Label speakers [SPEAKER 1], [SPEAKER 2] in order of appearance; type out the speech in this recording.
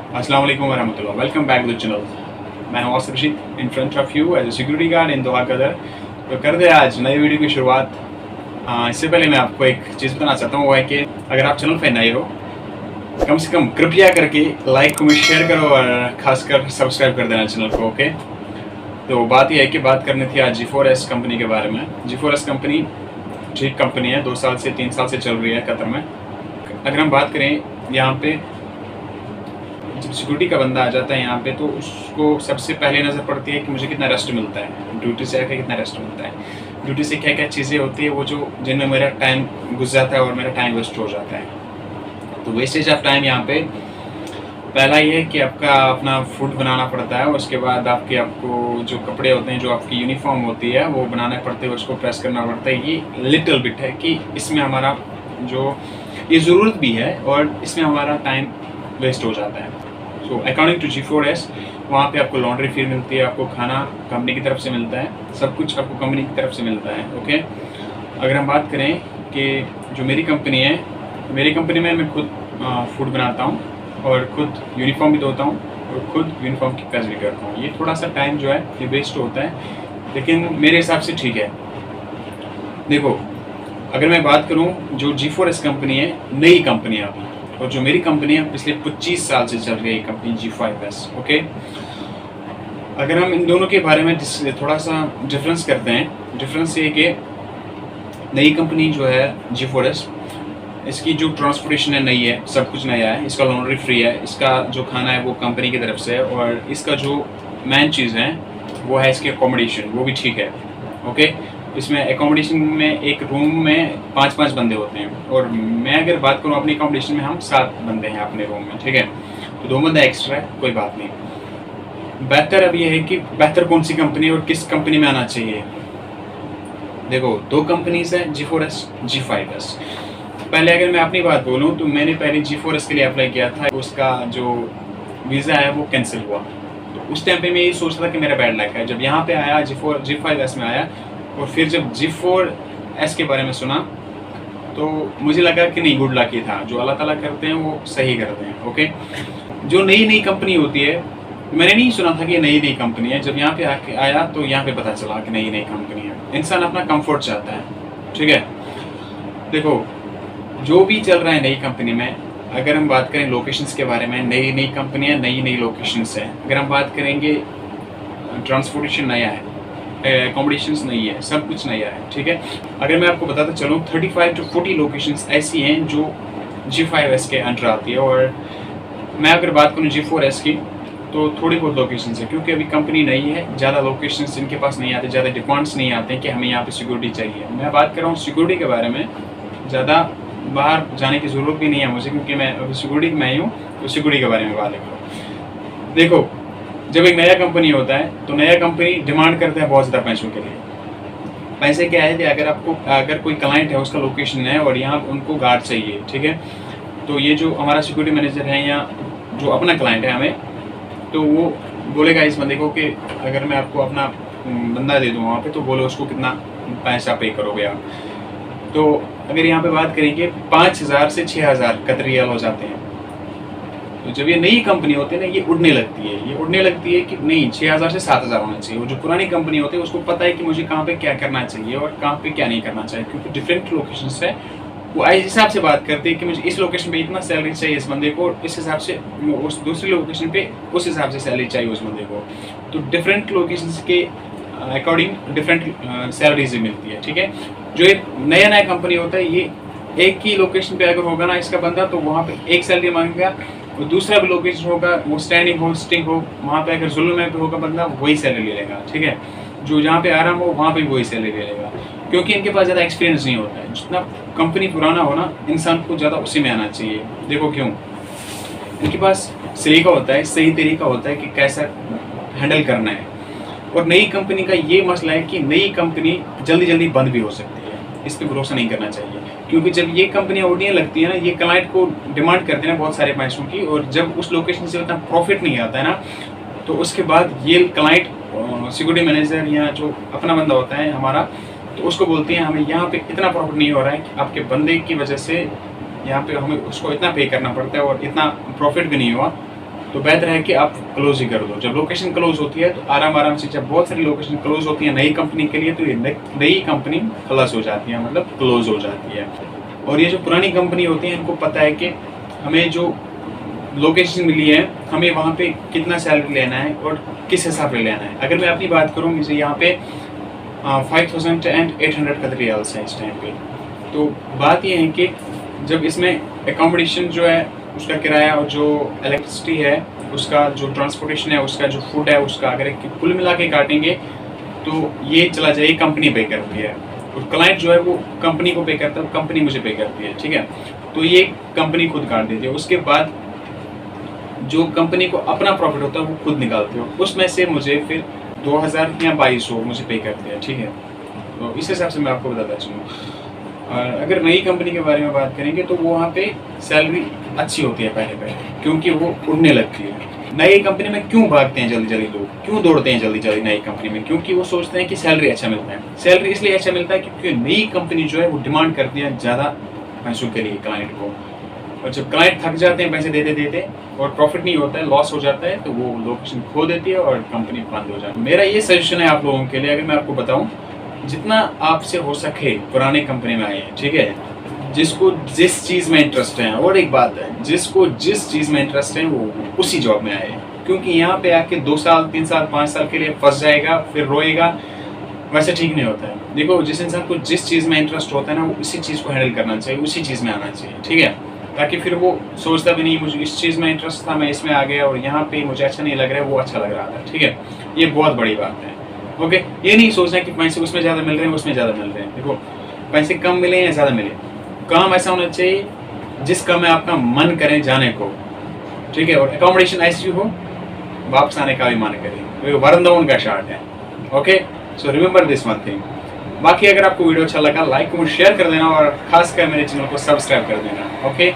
[SPEAKER 1] अस्सलाम वालेकुम वरहमतुल्लाह। Welcome back to the channel. मैं हूं Asif Rashid in front of you as a security guard in Doha Qatar. तो कर दे आज नई वीडियो की शुरुआत। इससे पहले मैं आपको एक चीज़ बताना चाहता हूँ, वो है कि अगर आप चैनल पर नए हो, कम से कम कृपया करके लाइक कमेंट शेयर करो और ख़ासकर सब्सक्राइब कर देना चैनल को। ओके, तो बात यह है कि बात करनी थी आज G4S कंपनी के बारे में। G4S कंपनी ठीक कंपनी है, 2 साल से 3 साल से चल रही है कतर में। अगर हम बात करें यहाँ पे, जब सिक्योरिटी का बंदा आ जाता है यहाँ पे, तो उसको सबसे पहले नज़र पड़ती है कि मुझे कितना रेस्ट मिलता है, ड्यूटी से आकर कितना रेस्ट मिलता है, ड्यूटी से क्या क्या चीज़ें होती है वो जो जिनमें मेरा टाइम घुस जाता है और मेरा टाइम वेस्ट हो जाता है। तो वेस्टेज ऑफ टाइम यहाँ पे पहला ये है कि आपका अपना फूड बनाना पड़ता है, उसके बाद आपको जो कपड़े होते हैं, जो आपकी यूनिफॉर्म होती है वो बनाने पड़ते हैं, उसको प्रेस करना पड़ता है। ये लिटिल बिट है कि इसमें हमारा जो ये ज़रूरत भी है और इसमें हमारा टाइम वेस्ट हो जाता है। सो अकॉर्डिंग टू G4S वहाँ पे आपको लॉन्ड्री फी मिलती है, आपको खाना कंपनी की तरफ से मिलता है, सब कुछ आपको कंपनी की तरफ से मिलता है। ओके, अगर हम बात करें कि जो मेरी कंपनी है, मेरी कंपनी में मैं खुद फूड बनाता हूँ और खुद यूनिफॉर्म भी धोता हूँ और खुद यूनिफॉर्म की प्रेस भी करता हूँ। ये थोड़ा सा टाइम जो है ये वेस्ट होता है, लेकिन मेरे हिसाब से ठीक है। देखो, अगर मैं बात करूँ जो G4S कंपनी है, नई कंपनी है अभी, और जो मेरी कंपनी है पिछले 25 साल से चल रही है कंपनी G5S। ओके, अगर हम इन दोनों के बारे में थोड़ा सा डिफरेंस करते हैं, डिफरेंस ये कि नई कंपनी जो है G4S, इसकी जो ट्रांसपोर्टेशन है नई है, सब कुछ नया है, इसका लॉन्ड्री फ्री है, इसका जो खाना है वो कंपनी की तरफ से है, और इसका जो मेन चीज़ है वो है इसकी अकोमोडेशन, वो भी ठीक है। ओके, इसमें एकोमोडेशन में एक रूम में 5-5 बंदे होते हैं, और मैं अगर बात करूँ अपनी एकोमोडेशन में हम 7 बंदे हैं अपने रूम में, ठीक है। तो 2 बंदा एक्स्ट्रा है, कोई बात नहीं। बेहतर अब ये है कि बेहतर कौन सी कंपनी और किस कंपनी में आना चाहिए। देखो, 2 कंपनीज हैं, G4S, G5S। पहले अगर मैं अपनी बात बोलूँ तो मैंने पहले G4S के लिए अप्लाई किया था, उसका जो वीज़ा है वो कैंसिल हुआ। तो उस टाइम पे मैं यही सोचता था कि मेरा बैड लक है। जब यहाँ पे आया G5S में आया, और फिर जब G4S के बारे में सुना तो मुझे लगा कि नहीं, गुड लक ही था, जो अल्लाह ताला करते हैं वो सही करते हैं। ओके, जो नई कंपनी होती है, मैंने नहीं सुना था कि नई कंपनी है, जब यहाँ पे आके आया तो यहाँ पे पता चला कि नई कंपनी है। इंसान अपना कंफर्ट चाहता है, ठीक है। देखो, जो भी चल रहा है नई कंपनी में, अगर हम बात करें लोकेशंस के बारे में, नई कंपनियाँ, नई लोकेशंस हैं। अगर हम बात करेंगे, ट्रांसपोर्टेशन नया है, अकोमोडेशंस नहीं है, सब कुछ नया है, ठीक है। अगर मैं आपको बताता चलूँ, 35 to 40 लोकेशंस ऐसी हैं जो G5S के अंडर आती है, और मैं अगर बात करूँ G4S की तो थोड़ी बहुत लोकेशंस है, क्योंकि अभी कंपनी नई है, ज़्यादा लोकेशंस इनके पास नहीं आते, ज़्यादा डिमांड्स नहीं आते हैं कि हमें यहाँ पे सिक्योरिटी चाहिए। मैं बात कर रहा हूँ सिक्योरिटी के बारे में, ज़्यादा बाहर जाने की ज़रूरत भी नहीं है मुझे, क्योंकि मैं अभी सिक्योरिटी में ही हूँ, तो सिक्योरिटी के बारे में बात करूँ। देखो, जब एक नया कंपनी होता है तो नया कंपनी डिमांड करता है बहुत ज़्यादा पैसों के लिए। पैसे क्या है कि अगर कोई क्लाइंट है, उसका लोकेशन है और यहाँ उनको गार्ड चाहिए, ठीक है, तो ये जो हमारा सिक्योरिटी मैनेजर है या जो अपना क्लाइंट है हमें, तो वो बोलेगा इस बंदे को कि अगर मैं आपको अपना बंदा दे दूँ वहाँ पे, तो बोलो उसको कितना पैसा पे करोगे आप। तो अगर यहाँ पे बात करेंगे, 5,000 से 6,000 कतरी रियाल हो जाते हैं। तो जब ये नई कंपनी होती है ना, ये उड़ने लगती है कि नहीं, 6,000 से 7,000 होना चाहिए। वो जो पुरानी कंपनी होती है उसको पता है कि मुझे कहाँ पे क्या करना चाहिए और कहाँ पे क्या नहीं करना चाहिए, क्योंकि डिफरेंट लोकेशंस है, वो इस हिसाब से बात करते हैं कि मुझे इस लोकेशन पे इतना सैलरी चाहिए इस बंदे को, इस हिसाब से उस दूसरी लोकेशन पे उस हिसाब से सैलरी चाहिए उस बंदे को। तो डिफरेंट लोकेशंस के अकॉर्डिंग डिफरेंट सैलरीज मिलती है, ठीक है। जो एक नया कंपनी होता है, ये एक ही लोकेशन पे अगर होगा ना इसका बंदा, तो वहाँ पे एक सैलरी मांगेगा, और दूसरा भी लोकेशन होगा, वो स्टैंडिंग हो, सिटिंग हो, वहाँ पे अगर जुल्म में पे होगा बंदा, वही सैलरी ले लेगा, ठीक है। जो जहाँ पे आराम हो वहाँ पे वही सैलरी ले लेगा, क्योंकि इनके पास ज़्यादा एक्सपीरियंस नहीं होता है। जितना कंपनी पुराना हो ना, इंसान को ज़्यादा उसी में आना चाहिए। देखो क्यों, इनके पास सलीका होता है, सही तरीका होता है कि कैसा हैंडल करना है। और नई कंपनी का ये मसला है कि नई कंपनी जल्दी बंद भी हो सकती है, इस पर भरोसा नहीं करना चाहिए, क्योंकि जब ये कंपनियाँ उड़ने लगती है ना, ये क्लाइंट को डिमांड करते हैं ना बहुत सारे पैसों की, और जब उस लोकेशन से उतना प्रॉफिट नहीं आता है ना, तो उसके बाद ये क्लाइंट सिक्योरिटी मैनेजर या जो अपना बंदा होता है हमारा, तो उसको बोलते हैं हमें यहाँ पे इतना प्रॉफिट नहीं हो रहा है कि आपके बंदे की वजह से यहाँ पे हमें उसको इतना पे करना पड़ता है और इतना प्रॉफिट भी नहीं हुआ, तो बेहतर है कि आप क्लोज ही कर दो। जब लोकेशन क्लोज होती है तो आराम से, जब बहुत सारी लोकेशन क्लोज होती है नई कंपनी के लिए, तो ये नई कंपनी खलास हो जाती है, मतलब क्लोज हो जाती है। और ये जो पुरानी कंपनी होती है इनको पता है कि हमें जो लोकेशन मिली है हमें वहाँ पे कितना सैलरी लेना है और किस हिसाब से लेना है। अगर मैं अपनी बात करूँ, मुझे यहाँ पे 5800 कतरी रियाल्स हैं इस टाइम पे। तो बात ये है कि जब इसमें एकोमोडेशन जो है उसका किराया और जो इलेक्ट्रिसिटी है उसका, जो ट्रांसपोर्टेशन है उसका, जो फूड है उसका, अगर कुल मिला के काटेंगे तो ये चला जाए, कंपनी पे करती है। और क्लाइंट जो है वो कंपनी को पे करता है, कंपनी मुझे पे करती है, ठीक है। तो ये कंपनी खुद काट देती है। उसके बाद जो कंपनी को अपना प्रॉफिट होता है वो खुद निकालते हो, उसमें से मुझे फिर 2000 या 2200 मुझे पे करते हैं, ठीक है। तो इस हिसाब से मैं आपको बताता चलूँ। और अगर नई कंपनी के बारे में बात करेंगे तो वो वहाँ पे सैलरी अच्छी होती है पहले क्योंकि वो उड़ने लगती है। नई कंपनी में क्यों भागते हैं जल्दी लोग, क्यों दौड़ते हैं जल्दी नई कंपनी में? क्योंकि वो सोचते हैं कि सैलरी अच्छा मिलता है। सैलरी इसलिए अच्छा मिलता है क्योंकि नई कंपनी जो है वो डिमांड करती है ज़्यादा पैसों के लिए क्लाइंट को। और जब क्लाइंट थक जाते हैं पैसे देते और प्रॉफिट नहीं होता है, लॉस हो जाता है, तो वो लोकेशन खो देती है और कंपनी बंद हो जाती है। मेरा ये सजेशन है आप लोगों के लिए, अगर मैं आपको बताऊँ, जितना आपसे हो सके पुराने कंपनी में आइए, ठीक है। जिसको जिस चीज़ में इंटरेस्ट है, और एक बात है, जिसको जिस चीज़ में इंटरेस्ट है वो उसी जॉब में आए, क्योंकि यहाँ पे आके 2 साल 3 साल 5 साल के लिए फंस जाएगा, फिर रोएगा, वैसे ठीक नहीं होता है। देखो, जिस इंसान को जिस चीज़ में इंटरेस्ट होता है ना, वो उसी चीज़ को हैंडल करना चाहिए, उसी चीज़ में आना चाहिए, ठीक है। ताकि फिर वो सोचता भी नहीं मुझे इस चीज़ में इंटरेस्ट था, मैं इसमें आ गया और यहाँ पे मुझे अच्छा नहीं लग रहा है, वो अच्छा लग रहा था, ठीक है। ये बहुत बड़ी बात है, ओके। ये नहीं सोचना कि पैसे उसमें ज़्यादा मिल रहे हैं, उसमें ज़्यादा मिल रहे हैं। देखो, पैसे कम मिले या ज़्यादा मिले, काम ऐसा होना चाहिए जिस काम में आपका मन करे जाने को, ठीक है। और एकोमोडेशन ऐसी हो वापस आने का भी मन करे, वरंदावन का शार्ट है, okay. So remember this one thing. बाकी अगर आपको वीडियो अच्छा लगा, लाइक और शेयर कर देना और खासकर मेरे चैनल को सब्सक्राइब कर देना, ओके।